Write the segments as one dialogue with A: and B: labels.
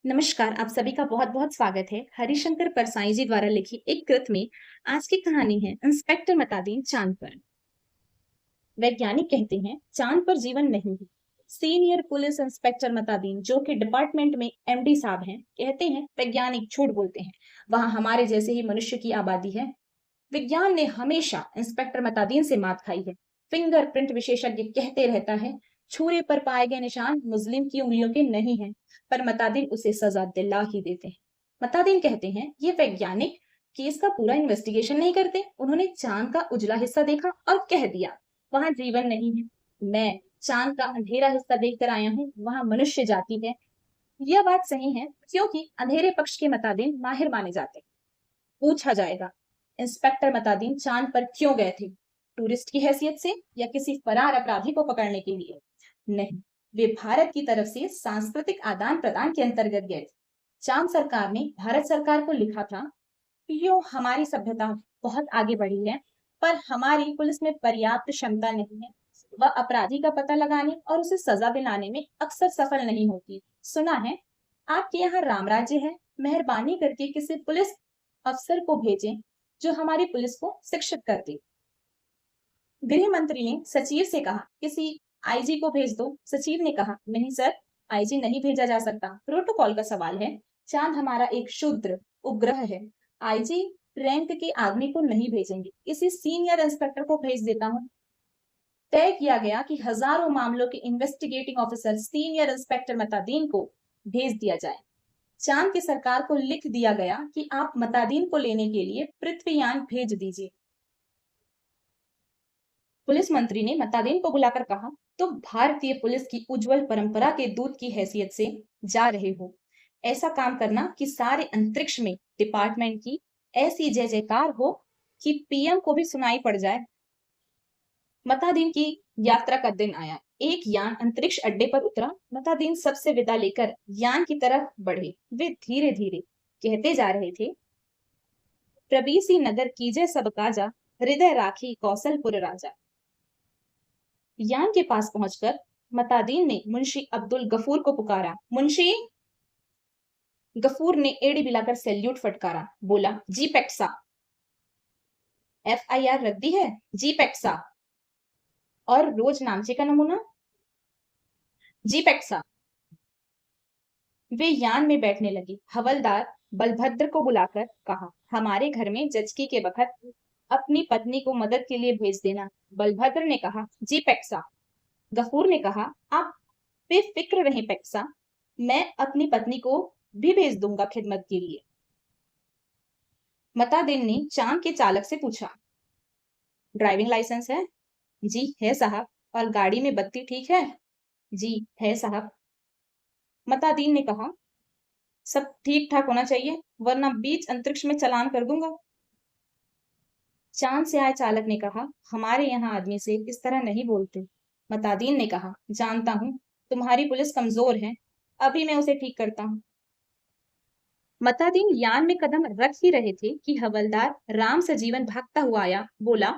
A: नमस्कार, आप सभी का बहुत-बहुत स्वागत है। हरिशंकर परसाई जी द्वारा लिखी एक कृत में आज की कहानी है इंस्पेक्टर मतादीन चांद पर। वैज्ञानिक कहते हैं चांद पर जीवन नहीं है। सीनियर पुलिस इंस्पेक्टर मतादीन जो कि डिपार्टमेंट में एमडी साहब हैं, कहते हैं वैज्ञानिक झूठ बोलते हैं। वहां हमारे जैसे ही मनुष्य की आबादी है। विज्ञान ने हमेशा इंस्पेक्टर मतादीन से मात खाई है। फिंगरप्रिंट विशेषज्ञ कहते रहता है छुरे पर पाए गए निशान मुस्लिम की उंगलियों के नहीं हैं, पर मतादीन उसे सजा दिला ही देते हैं। मतादीन कहते हैं ये वैज्ञानिक केस का पूरा इन्वेस्टिगेशन नहीं करते। उन्होंने चांद का उजला हिस्सा देखा और कह दिया वहां जीवन नहीं है। मैं चांद का अंधेरा हिस्सा देखकर आया हूँ, वहां मनुष्य जाति है। यह बात सही है क्योंकि अंधेरे पक्ष के मतादीन माहिर माने जाते हैं। पूछा जाएगा इंस्पेक्टर मतादीन चांद पर क्यों गए थे? टूरिस्ट की हैसियत से या किसी फरार अपराधी को पकड़ने के लिए? नहीं, वे भारत की तरफ से सांस्कृतिक आदान प्रदान के अंतर्गत गए थे। चांद सरकार ने भारत सरकार को लिखा था यो हमारी सभ्यता बहुत आगे बढ़ी है, पर हमारी पुलिस में पर्याप्त क्षमता नहीं है। वह अपराधी का पता लगाने और उसे सजा दिलाने में अक्सर सफल नहीं होती। सुना है आपके यहाँ राम राज्य है, मेहरबानी करके किसी पुलिस अफसर को भेजें जो हमारी पुलिस को शिक्षित कर दे। गृह मंत्री ने सचिव से कहा किसी आईजी को भेज दो। सचिव ने कहा नहीं सर, आईजी नहीं भेजा जा सकता, प्रोटोकॉल का सवाल है। चांद हमारा एक शूद्र उपग्रह है। आईजी रैंक के आदमी को नहीं भेजेंगे, किसी सीनियर इंस्पेक्टर को भेज देता हूँ। तय किया गया कि हजारों मामलों के investigating officer senior inspector Matadin को भेज दिया जाए। चांद की सरकार को लिख दिया गया कि आप मतादीन को लेने के लिए पृथ्वीयान भेज दीजिए। पुलिस मंत्री ने मतादीन को बुलाकर कहा तुम भारतीय पुलिस की उज्जवल परंपरा के दूत की हैसियत से जा रहे हो। ऐसा काम करना कि सारे अंतरिक्ष में डिपार्टमेंट की ऐसी जय जयकार हो कि पीएम को भी सुनाई पड़ जाए। मतादीन की यात्रा का दिन आया। एक यान अंतरिक्ष अड्डे पर उतरा। मतादीन सबसे विदा लेकर यान की तरफ बढ़े। वे धीरे धीरे कहते जा रहे थे प्रबीसी नगर कीजे सब काजा, हृदय राखी कौशलपुर राजा। यान के पास पहुंचकर मतादीन ने मुंशी अब्दुल गफूर को पुकारा। मुंशी गफूर ने एड़ी मिलाकर सैल्यूट फटकारा। बोला जी पेक्सा। एफआईआर रख दी है जी पेक्सा। और रोज नामचे का नमूना जी पेक्सा। वे यान में बैठने लगे। हवलदार बलभद्र को बुलाकर कहा हमारे घर में जचकी के वक्त अपनी पत्नी को मदद के लिए भेज देना। बलभद्र ने कहा जी पेक्सा। गफूर ने कहा आप बेफिक्र रहें पेक्सा, मैं अपनी पत्नी को भी भेज दूंगा खिदमत के लिए। मतादीन ने चांद के चालक से पूछा ड्राइविंग लाइसेंस है? जी है साहब। और गाड़ी में बत्ती ठीक है? जी है साहब। मतादीन ने कहा सब ठीक ठाक होना चाहिए वरना बीच अंतरिक्ष में चालान कर दूंगा। चांद से आए चालक ने कहा हमारे यहाँ आदमी से इस तरह नहीं बोलते। मतादीन ने कहा जानता हूँ तुम्हारी पुलिस कमजोर है, अभी मैं उसे ठीक करता हूँ। मतादीन यान में कदम रख ही रहे थे कि हवलदार राम सजीवन भागता हुआ आया। बोला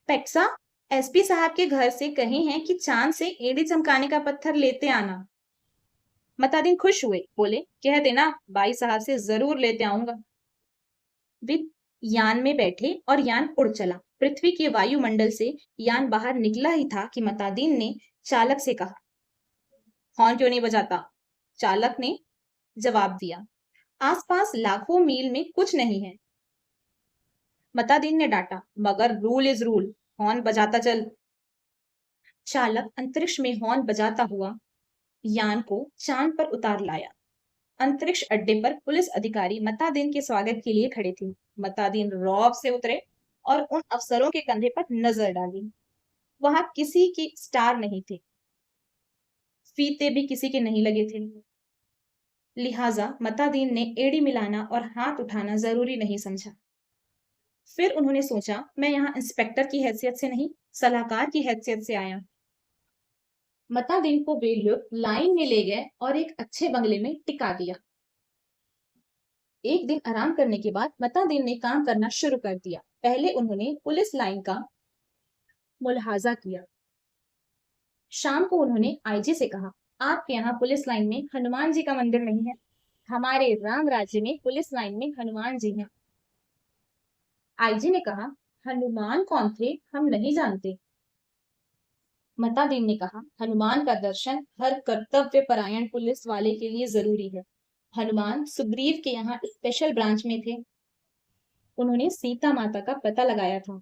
A: पेक्सा, एसपी साहब के घर से कहे हैं कि चांद से एड़ी चमकाने का पत्थर लेते आना। मतादीन खुश हुए, बोले कह देना भाई साहब से जरूर लेते आऊंगा। वे यान में बैठे और यान उड़ चला। पृथ्वी के वायुमंडल से यान बाहर निकला ही था कि मतादीन ने चालक से कहा हॉर्न क्यों नहीं बजाता? चालक ने जवाब दिया आसपास लाखों मील में कुछ नहीं है। मतादीन ने डांटा मगर रूल इज रूल, हॉर्न बजाता चल। चालक अंतरिक्ष में हॉर्न बजाता हुआ यान को चांद पर उतार लाया। अंतरिक्ष अड्डे पर पुलिस अधिकारी मतादीन के स्वागत के लिए खड़े थे। मतादीन रौब से उतरे और उन अफसरों के कंधे पर नजर डाली। वहां किसी की स्टार नहीं थे, फीते भी किसी के नहीं लगे थे। लिहाजा मतादीन ने एड़ी मिलाना और हाथ उठाना जरूरी नहीं समझा। फिर उन्होंने सोचा मैं यहाँ इंस्पेक्टर की हैसियत से नहीं, सलाहकार की हैसियत से आया। मतादीन को वे लोग लाइन में ले गए और एक अच्छे बंगले में टिका दिया। एक दिन आराम करने के बाद मतादीन ने काम करना शुरू कर दिया। पहले उन्होंने पुलिस लाइन का मुलाहाजा किया। शाम को उन्होंने आईजी से कहा आपके यहाँ पुलिस लाइन में हनुमान जी का मंदिर नहीं है। हमारे राम राज्य में पुलिस लाइन में हनुमान जी हैं। आईजी ने कहा, हनुमान कौन थे हम नहीं जानते। मतादेव ने कहा, हनुमान का दर्शन हर कर्तव्य परायण पुलिस वाले के लिए जरूरी है। हनुमान सुग्रीव के यहाँ स्पेशल ब्रांच में थे। उन्होंने सीता माता का पता लगाया था।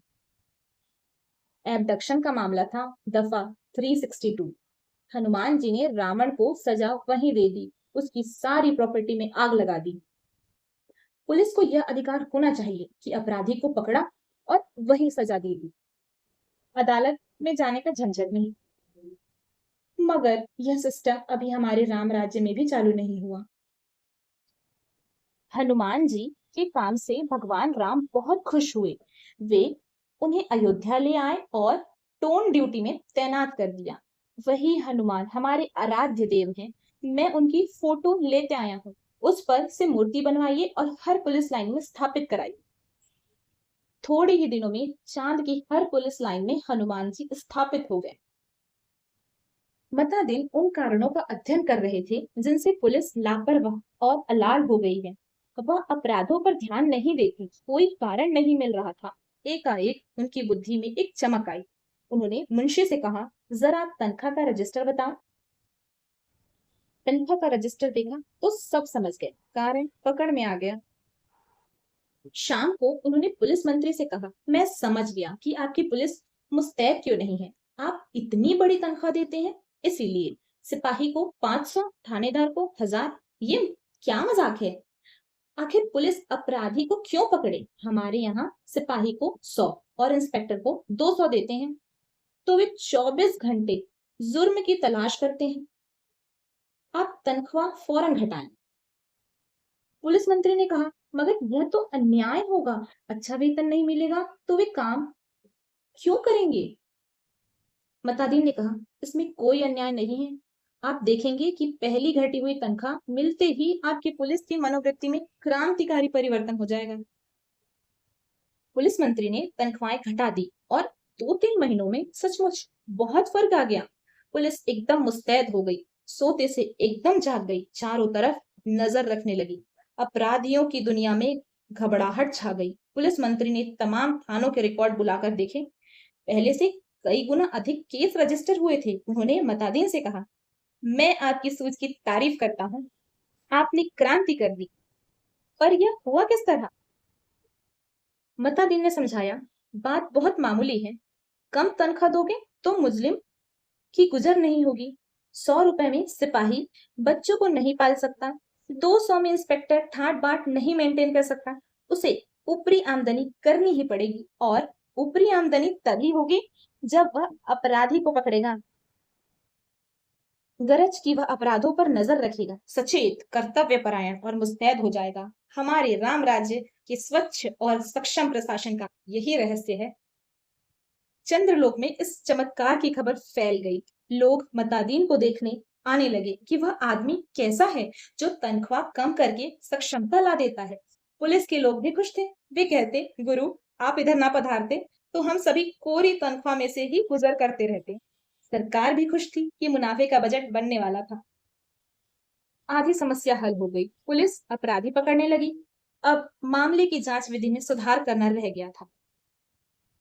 A: एबडक्शन का मामला था दफा 362। हनुमान जी ने रावण को सजा वहीं दे दी, उसकी सारी प्रॉपर्टी में आग लगा दी। पुलिस को यह अधिकार होना चाहिए कि अपराधी को पकड़ा और वही सजा दे दी, अदालत में जाने का झंझट नहीं। मगर यह सिस्टम अभी हमारे राम राज्य में भी चालू नहीं हुआ। हनुमान जी के काम से भगवान राम बहुत खुश हुए। वे उन्हें अयोध्या ले आए और टोन ड्यूटी में तैनात कर दिया। वही हनुमान हमारे आराध्य देव हैं। मैं उनकी फोटो लेते आया हूँ। उस पर से मूर्ति बनवाइए और हर पुलिस लाइन में स्थापित कराइए। थोड़े ही दिनों में चांद की हर पुलिस लाइन में हनुमान जी स्थापित हो गए। मतादिन उन कारणों का अध्ययन कर रहे थे जिनसे पुलिस लापरवाह और अलाल हो गई है। वह अपराधों पर ध्यान नहीं देती, कोई कारण नहीं मिल रहा था। एकाएक उनकी बुद्धि में एक चमक आई। उन्होंने मुंशी से कहा, जरा तनख्वाह का रजिस्टर बताओ। तनख्वाह का रजिस्टर देखा तो सब समझ गए, कारण पकड़ में आ गया। शाम को उन्होंने पुलिस मंत्री से कहा, मैं समझ गया कि आपकी पुलिस मुस्तैद क्यों नहीं है। आप इतनी बड़ी तनख्वाह देते हैं, इसीलिए सिपाही को 500, थानेदार को 1000। ये क्या मजाक है? आखिर पुलिस अपराधी को क्यों पकड़े? हमारे यहाँ सिपाही को 100 और इंस्पेक्टर को 200 देते हैं, तो वे 24 घंटे जुर्म की तलाश करते हैं। आप तनख्वाह फौरन घटाएं। पुलिस मंत्री ने कहा, मगर यह तो अन्याय होगा। अच्छा वेतन नहीं मिलेगा तो वे काम क्यों करेंगे? मतादीन ने कहा, इसमें कोई अन्याय नहीं है। आप देखेंगे कि पहली घटी हुई तनख्वाह मिलते ही आपकी पुलिस की मनोवृत्ति में क्रांतिकारी परिवर्तन हो जाएगा। पुलिस मंत्री ने तनख्वाहें घटा दी और 2-3 महीनों में सचमुच बहुत फर्क आ गया। पुलिस एकदम मुस्तैद हो गई, सोते से एकदम जाग गई, चारों तरफ नजर रखने लगी। अपराधियों की दुनिया में घबराहट छा गई। पुलिस मंत्री ने तमाम थानों के रिकॉर्ड बुलाकर देखे। पहले से कई गुना अधिक केस रजिस्टर हुए थे। उन्होंने मतादीन से कहा, मैं आपकी सूझ की तारीफ करता हूँ, आपने क्रांति कर दी। पर यह हुआ किस तरह? मतादीन ने समझाया, बात बहुत मामूली है। कम तनख्वाह दोगे तो मुजरिम की गुजर नहीं होगी। 100 रुपए में सिपाही बच्चों को नहीं पाल सकता। 200 में इंस्पेक्टर ठाट बाट नहीं मेंटेन कर सकता। उसे ऊपरी आमदनी करनी ही पड़ेगी, और ऊपरी आमदनी तभी होगी जब वह अपराधी को पकड़ेगा। गरज की वह अपराधों पर नजर रखेगा, सचेत, कर्तव्य परायण और मुस्तैद हो जाएगा। हमारे राम राज्य के स्वच्छ और सक्षम प्रशासन का यही रहस्य है। चंद्रलोक में इस चमत्कार की खबर फैल गई। लोग मतादीन को देखने आने लगे कि वह आदमी कैसा है जो तनख्वाह कम करके सक्षमता ला देता है। पुलिस के लोग भी खुश थे। वे कहते, गुरु आप इधर ना पधारते तो हम सभी कोरी तनख्वाह में से ही गुजर करते रहते। सरकार भी खुश थी कि मुनाफे का बजट बनने वाला था। आधी समस्या हल हो गई। पुलिस अपराधी पकड़ने लगी। अब मामले की जांच विधि में सुधार करना रह गया था।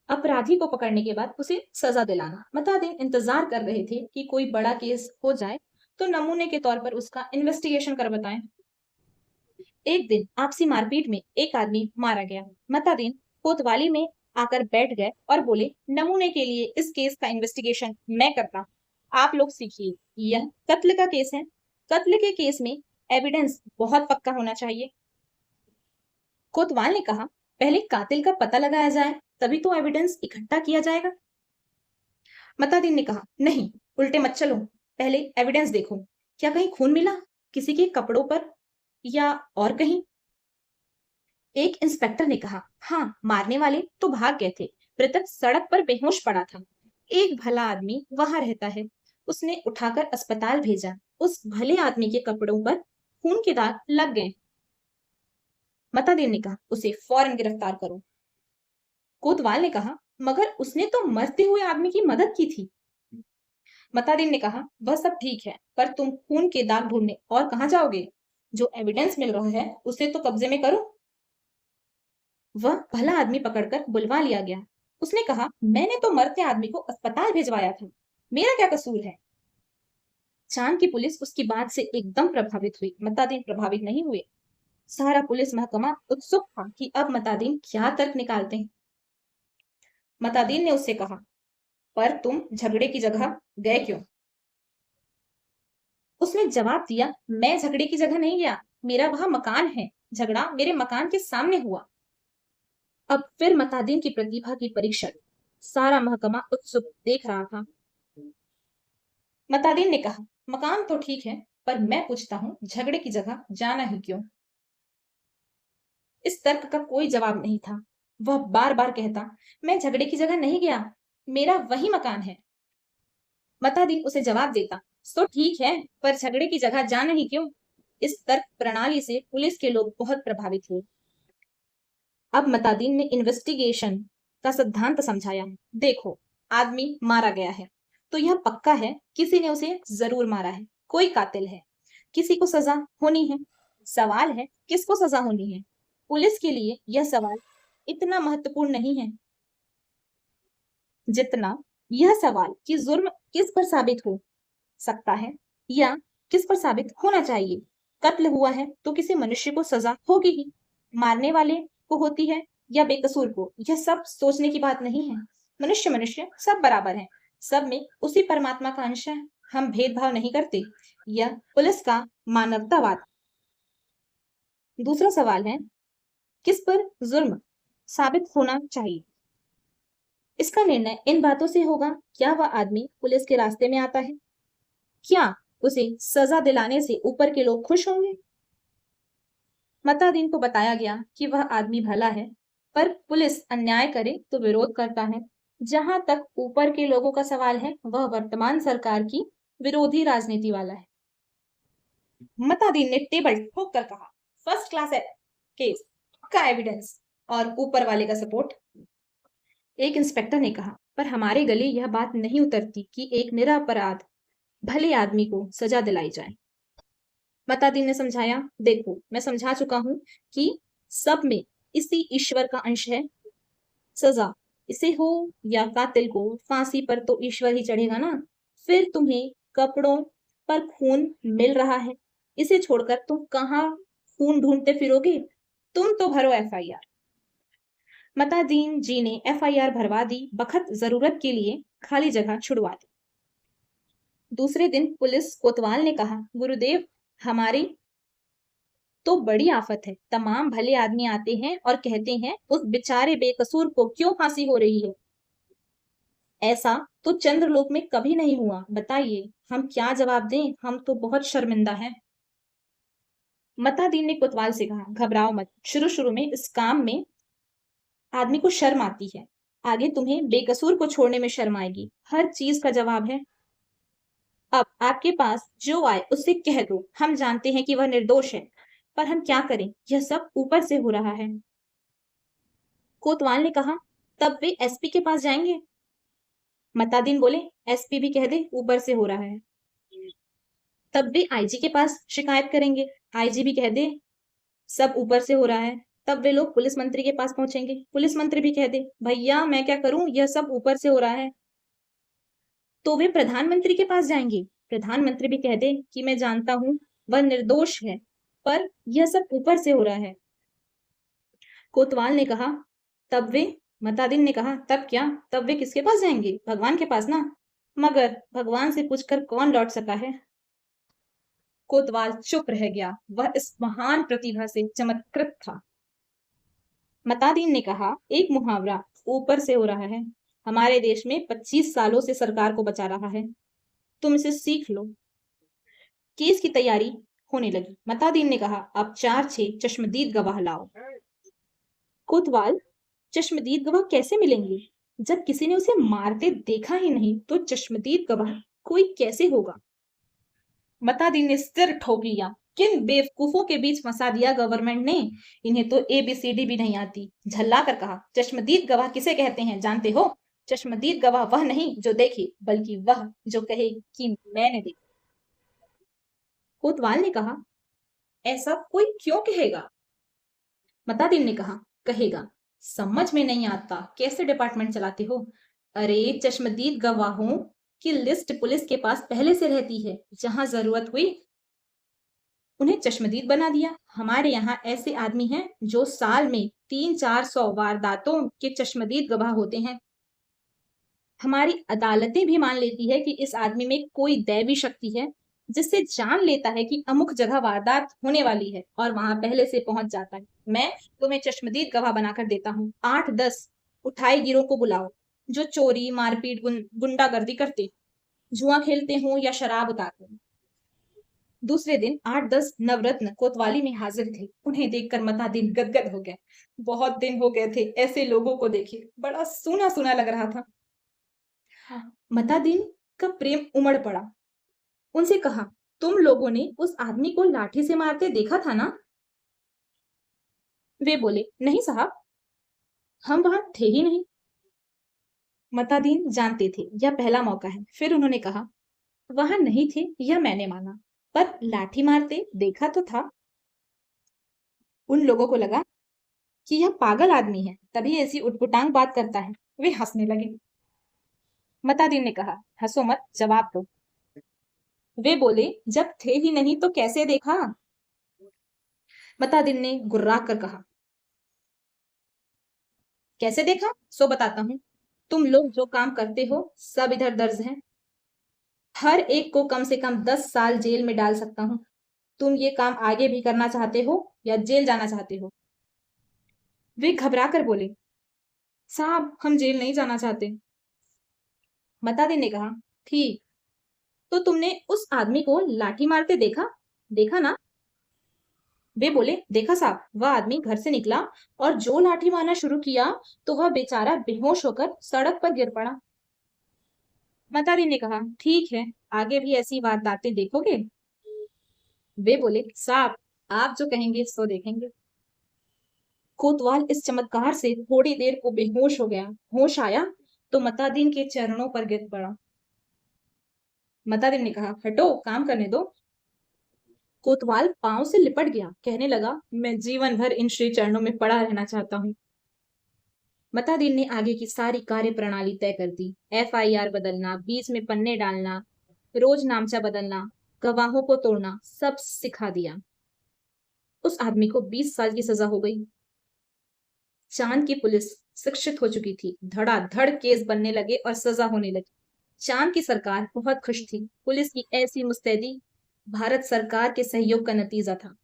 A: अपराधी को पकड़ने के बाद उसे सजा दिलाना। मतादीन इंतजार कर रहे थे कि कोई बड़ा केस हो जाए तो नमूने के तौर पर उसका इन्वेस्टिगेशन कर बताएं। एक दिन आपसी मारपीट में एक आदमी मारा गया। मतादीन कोतवाली में आकर बैठ गए और बोले, नमूने के लिए इस केस का इन्वेस्टिगेशन मैं करता हूँ, आप लोग सीखिए। यह कत्ल का केस है। कत्ल के केस में एविडेंस बहुत पक्का होना चाहिए। कोतवाल ने कहा, पहले कातिल का पता लगाया जाए, तभी तो एविडेंस इकट्ठा किया जाएगा। मतादीन ने कहा, नहीं, उल्टे मत चलो, पहले एविडेंस देखो। क्या कहीं खून मिला, किसी के कपड़ों पर या और कहीं? एक इंस्पेक्टर ने कहा, हाँ, मारने वाले तो भाग गए थे, मृतक सड़क पर बेहोश पड़ा था। एक भला आदमी वहां रहता है, उसने उठाकर अस्पताल भेजा। उस भले आदमी के कपड़ों पर खून के दाग लग गए। मतादीन ने कहा, उसे फौरन गिरफ्तार करो। कोतवाल ने कहा, मगर उसने तो मरते हुए आदमी की मदद की थी। मतादीन ने कहा, वह सब ठीक है, पर तुम खून के दाग ढूंढने और कहां जाओगे? जो एविडेंस मिल रहा है उसे तो कब्जे में करो। वह भला आदमी पकड़कर बुलवा लिया गया। उसने कहा, मैंने तो मरते आदमी को अस्पताल भिजवाया था, मेरा क्या कसूर है। चांद की पुलिस उसकी बात से एकदम प्रभावित हुई। मतादीन प्रभावित नहीं हुए। सारा पुलिस महकमा उत्सुक था कि अब मतादीन क्या तर्क निकालते हैं। मतादीन ने उससे कहा, पर तुम झगड़े की जगह गए क्यों? उसने जवाब दिया, मैं झगड़े की जगह नहीं गया, मेरा वहां मकान है, झगड़ा मेरे मकान के सामने हुआ। अब फिर मतादीन की प्रतिभा की परीक्षा। सारा महकमा उत्सुक देख रहा था। मतादीन ने कहा, मकान तो ठीक है, पर मैं पूछता हूँ झगड़े की जगह जाना ही क्यों? इस तर्क का कोई जवाब नहीं था। वह बार बार कहता, मैं झगड़े की जगह नहीं गया, मेरा वही मकान है। मतादीन उसे जवाब देता, तो ठीक है, पर झगड़े की जगह जाना ही क्यों? इस तर्क प्रणाली से पुलिस के लोग बहुत प्रभावित हुए। अब मतादीन ने इन्वेस्टिगेशन का सिद्धांत समझाया। देखो, आदमी मारा गया है तो यह पक्का है किसी ने उसे जरूर मारा है, कोई कातिल है, किसी को सजा होनी है। सवाल है किसको सजा होनी है। पुलिस के लिए यह सवाल इतना महत्वपूर्ण नहीं है जितना यह सवाल कि जुर्म किस पर साबित हो सकता है या किस पर साबित होना चाहिए। कत्ल हुआ है तो किसी मनुष्य को सजा होगी ही, मारने वाले को होती है या बेकसूर को, यह सब सोचने की बात नहीं है। मनुष्य मनुष्य सब बराबर हैं, सब में उसी परमात्मा का अंश है, हम भेदभाव नहीं करते। यह पुलिस का मानवतावाद। दूसरा सवाल है किस पर जुर्म साबित होना चाहिए। इसका निर्णय इन बातों से होगा, क्या वह आदमी पुलिस के रास्ते में आता है, क्या उसे सजा दिलाने से ऊपर के लोग खुश होंगे। मतादीन को बताया गया कि वह आदमी भला है, पर पुलिस अन्याय करे तो विरोध करता है। जहां तक ऊपर के लोगों का सवाल है, वह वर्तमान सरकार की विरोधी राजनीति वाला है। मतादीन ने टेबल ठोक कर कहा, फर्स्ट क्लास है केस का एविडेंस और ऊपर वाले का सपोर्ट। एक इंस्पेक्टर ने कहा, पर हमारे गले यह बात नहीं उतरती कि एक निरपराध भले आदमी को सजा दिलाई जाए। मतादीन ने समझाया, देखो मैं समझा चुका हूं कि सब में इसी ईश्वर का अंश है। सजा इसे हो या कातिल को फांसी पर तो ईश्वर ही चढ़ेगा ना। फिर तुम्हें कपड़ों पर खून मिल रहा है, इसे छोड़कर तुम कहाँ खून ढूंढते फिरोगे। तुम तो भरो एफआईआर। मतादीन जी ने एफआईआर भरवा दी, बखत जरूरत के लिए खाली जगह छुड़वा दी। दूसरे दिन पुलिस कोतवाल ने कहा, गुरुदेव हमारी तो बड़ी आफत है, तमाम भले आदमी आते हैं और कहते हैं उस बेचारे बेकसूर को क्यों फांसी हो रही है। ऐसा तो चंद्रलोक में कभी नहीं हुआ, बताइए हम क्या जवाब दें, हम तो बहुत शर्मिंदा हैं। मतादीन ने कोतवाल से कहा, घबराओ मत, शुरू शुरू में इस काम में आदमी को शर्म आती है, आगे तुम्हें बेकसूर को छोड़ने में शर्म आएगी। हर चीज का जवाब है। अब आपके पास जो आए उससे कह दो, हम जानते हैं कि वह निर्दोष है, पर हम क्या करें, यह सब ऊपर से हो रहा है। कोतवाल ने कहा, तब वे एसपी के पास जाएंगे। मतादीन बोले, एसपी भी कह दे ऊपर से हो रहा है। तब वे आईजी के पास शिकायत करेंगे, आईजी भी कह दे सब ऊपर से हो रहा है। तब वे लोग पुलिस मंत्री के पास पहुंचेंगे, पुलिस मंत्री भी कह दे, भैया मैं क्या करूं, यह सब ऊपर से हो रहा है। तो वे प्रधानमंत्री के पास जाएंगे, प्रधानमंत्री भी कह दे कि मैं जानता हूं वह निर्दोष है, पर यह सब ऊपर से हो रहा है। कोतवाल ने कहा, तब वे मतादीन ने कहा, तब क्या, तब वे किसके पास जाएंगे, भगवान के पास ना। मगर भगवान से पूछकर कौन लौट सका है। कोतवाल चुप रह गया, वह इस महान प्रतिभा से चमत्कृत था। मतादीन ने कहा, एक मुहावरा ऊपर से हो रहा है हमारे देश में 25 सालों से सरकार को बचा रहा है, तुम इसे सीख लो। केस की तैयारी होने लगी। मतादीन ने कहा, अब 4-6 चश्मदीद गवाह लाओ। कोतवाल, चश्मदीद गवाह कैसे मिलेंगे, जब किसी ने उसे मारते देखा ही नहीं तो चश्मदीद गवाह कोई कैसे होगा। मतादीन ने सिर ठोक लिया, किन बेवकूफों के बीच फंसा दिया गवर्नमेंट ने, इन्हें तो एबीसीडी भी नहीं आती। झल्ला कर कहा, चश्मदीद गवाह किसे कहते हैं जानते हो? चश्मदीद गवाह वह नहीं जो देखे, बल्कि वह जो कहे कि मैंने देखा। कोतवाल ने कहा, ऐसा कोई क्यों कहेगा? मतादीन ने कहा, कहेगा, समझ में नहीं आता कैसे डिपार्टमेंट चलाते हो। अरे चश्मदीद गवाहों की लिस्ट पुलिस के पास पहले से रहती है, जहां जरूरत हुई उन्हें चश्मदीद बना दिया। हमारे यहाँ ऐसे आदमी हैं जो साल में 300-400 वारदातों के चश्मदीद गवाह होते हैं। हमारी अदालतें भी मान लेती है कि इस आदमी में कोई दैवी शक्ति है, जिससे जान लेता है कि अमुक जगह वारदात होने वाली है और वहां पहले से पहुंच जाता है। मैं तुम्हें चश्मदीद गवाह बनाकर देता हूँ। 8-10 उठाई गिरोह को बुलाओ, जो चोरी, मारपीट, गुंडागर्दी करते, जुआ खेलते हों या शराब उतारते हों। दूसरे दिन 8-10 नवरत्न कोतवाली में हाजिर थे। उन्हें देखकर मतादीन गदगद हो गए। बहुत दिन हो गए थे ऐसे लोगों को देखे, बड़ा सूना सूना लग रहा था। मतादीन का प्रेम उमड़ पड़ा। उनसे कहा, तुम लोगों ने उस आदमी को लाठी से मारते देखा था ना? वे बोले, नहीं साहब, हम वहां थे ही नहीं। मतादीन जानते थे यह पहला मौका है। फिर उन्होंने कहा, वहां नहीं थे यह मैंने माना, पर लाठी मारते देखा तो था। उन लोगों को लगा कि यह पागल आदमी है, तभी ऐसी उटपटांग बात करता है। वे हंसने लगे। मतादीन ने कहा, हंसो मत, जवाब दो। वे बोले, जब थे ही नहीं तो कैसे देखा? मतादीन ने गुर्रा कर कहा, कैसे देखा सो बताता हूँ। तुम लोग जो काम करते हो सब इधर दर्ज है। हर एक को कम से कम 10 साल जेल में डाल सकता हूँ। तुम ये काम आगे भी करना चाहते हो या जेल जाना चाहते हो? वे घबरा कर बोले, साहब हम जेल नहीं जाना चाहते। मतादीन ने कहा, ठीक, तो तुमने उस आदमी को लाठी मारते देखा? देखा ना? वे बोले, देखा साहब, वह आदमी घर से निकला और जो लाठी मारना शुरू किया तो वह बेचारा बेहोश होकर सड़क पर गिर पड़ा। मतारी ने कहा, ठीक है, आगे भी ऐसी वारदातें देखोगे? वे बोले, साहब आप जो कहेंगे सो देखेंगे। कोतवाल इस चमत्कार से थोड़ी देर को बेहोश हो गया। होश आया तो मतादीन के चरणों पर गिर पड़ा। मतादीन ने कहा, हटो, काम करने दो। कोतवाल पांव से लिपट गया, कहने लगा, मैं जीवन भर इन श्री चरणों में पड़ा रहना चाहता हूँ। मतादीन ने आगे की सारी कार्य प्रणाली तय कर दी। FIR बदलना, बीच में पन्ने डालना, रोज नामचा बदलना, गवाहों को तोड़ना, सब सिखा दिया। उस आदमी को 20 साल की सजा हो गई। चांद की पुलिस शिक्षित हो चुकी थी। धड़ाधड़ केस बनने लगे और सजा होने लगी। चांद की सरकार बहुत खुश थी। पुलिस की ऐसी मुस्तैदी भारत सरकार के सहयोग का नतीजा था।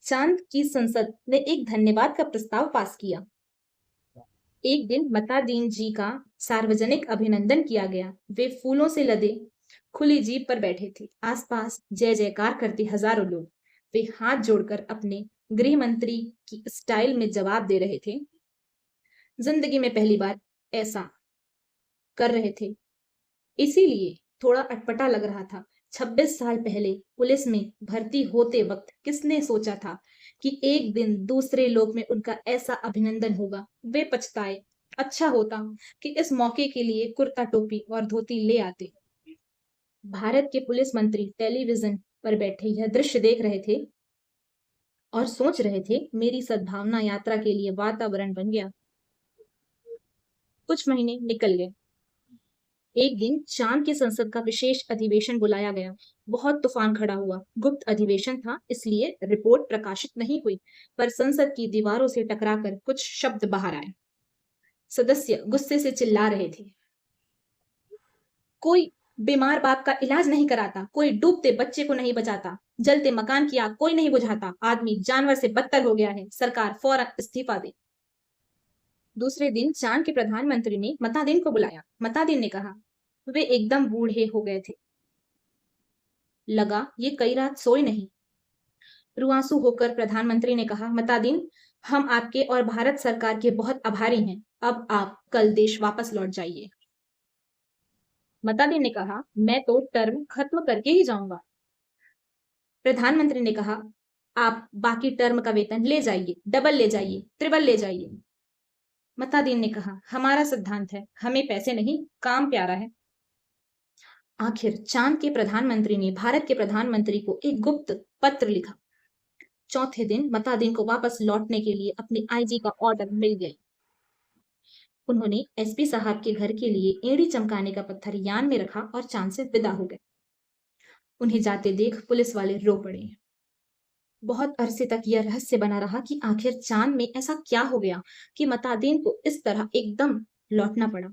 A: चांद की संसद ने एक धन्यवाद का प्रस्ताव पास किया। एक दिन मतादीन जी का सार्वजनिक अभिनंदन किया गया। वे फूलों से लदे खुली जीप पर बैठे थे। आसपास जय जयकार करते हजारों लोग। वे हाथ जोड़कर अपने गृह मंत्री की स्टाइल में जवाब दे रहे थे। जिंदगी में पहली बार ऐसा कर रहे थे, इसीलिए थोड़ा अटपटा लग रहा था। 26 साल पहले पुलिस में भर्ती होते वक्त किसने सोचा था कि एक दिन दूसरे लोक में उनका ऐसा अभिनंदन होगा। वे पछताए। अच्छा होता कि इस मौके के लिए कुर्ता टोपी और धोती ले आते। भारत के पुलिस मंत्री टेलीविजन पर बैठे यह दृश्य देख रहे थे और सोच रहे थे, मेरी सद्भावना यात्रा के लिए वातावरण बन गया। कुछ महीने निकल गए। एक दिन चांद की संसद का विशेष अधिवेशन बुलाया गया। बहुत तूफान खड़ा हुआ। गुप्त अधिवेशन था, इसलिए रिपोर्ट प्रकाशित नहीं हुई, पर संसद की दीवारों से टकराकर कुछ शब्द बाहर आए। सदस्य गुस्से से चिल्ला रहे थे, कोई बीमार बाप का इलाज नहीं कराता, कोई डूबते बच्चे को नहीं बचाता, जलते मकान की आग कोई नहीं बुझाता, आदमी जानवर से बदतर हो गया है, सरकार फौरन इस्तीफा दे। दूसरे दिन चांद के प्रधानमंत्री ने मतादीन को बुलाया। मतादीन ने कहा, वे एकदम बूढ़े हो गए थे। लगा ये कई रात सोए नहीं। रुआंसू होकर प्रधानमंत्री ने कहा, मतादीन, हम आपके और भारत सरकार के बहुत आभारी हैं। अब आप कल देश वापस लौट जाइए। मतादीन ने कहा, मैं तो टर्म खत्म करके ही जाऊंगा। प्रधानमंत्री ने कहा, आप बाकी टर्म का वेतन ले जाइए, डबल ले जाइए, ट्रिपल ले जाइए। मतादीन ने कहा, हमारा सिद्धांत है, हमें पैसे नहीं, काम प्यारा है। आखिर चांद के प्रधानमंत्री ने भारत के प्रधानमंत्री को एक गुप्त पत्र लिखा। चौथे दिन मतादीन को वापस लौटने के लिए अपने आईजी का ऑर्डर मिल गया। उन्होंने एसपी साहब के घर के लिए एड़ी चमकाने का पत्थर यान में रखा और चांद से विदा हो गए। उन्हें जाते देख पुलिस वाले रो पड़े। बहुत अरसे तक यह रहस्य बना रहा कि आखिर चांद में ऐसा क्या हो गया कि मतादीन को इस तरह एकदम लौटना पड़ा।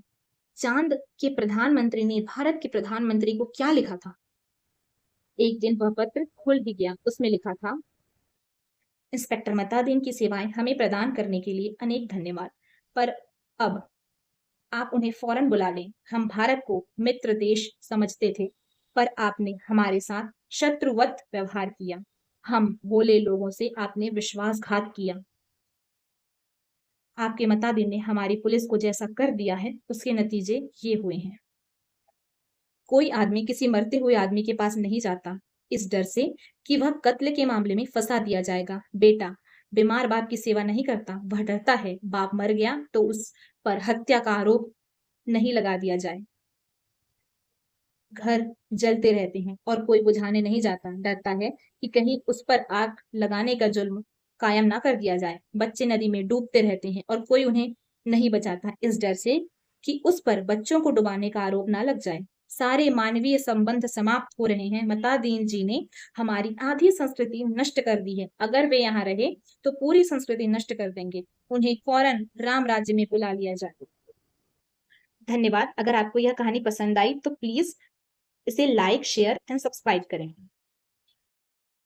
A: चांद के प्रधानमंत्री ने भारत के प्रधानमंत्री को क्या लिखा था? एक दिन वह पत्र खुल ही गया। उसमें लिखा था, इंस्पेक्टर मतादीन की सेवाएं हमें प्रदान करने के लिए अनेक धन्यवाद, पर अब आप उन्हें फौरन बुला लें। हम भारत को मित्र देश समझते थे, पर आपने हमारे साथ शत्रुवत व्यवहार किया। हम भोले लोगों से आपने विश्वासघात किया। आपके मतादीन ने हमारी पुलिस को जैसा कर दिया है, उसके नतीजे ये हुए हैं। कोई आदमी किसी मरते हुए आदमी के पास नहीं जाता, इस डर से कि वह कत्ल के मामले में फंसा दिया जाएगा। बेटा बीमार बाप की सेवा नहीं करता, वह डरता है बाप मर गया तो उस पर हत्या का आरोप नहीं लगा दिया जाए। घर जलते रहते हैं और कोई बुझाने नहीं जाता, डरता है कि कहीं उस पर आग लगाने का जुल्म कायम ना कर दिया जाए। बच्चे नदी में डूबते रहते हैं और कोई उन्हें नहीं बचाता, इस डर से कि उस पर बच्चों को डुबाने का आरोप ना लग जाए। सारे मानवीय संबंध समाप्त हो रहे हैं। मतादीन जी ने हमारी आधी संस्कृति नष्ट कर दी है। अगर वे यहाँ रहे तो पूरी संस्कृति नष्ट कर देंगे। उन्हें फौरन राम राज्य में बुला लिया जाए। धन्यवाद। अगर आपको यह कहानी पसंद आई तो प्लीज इसे लाइक, शेयर एंड सब्सक्राइब करें।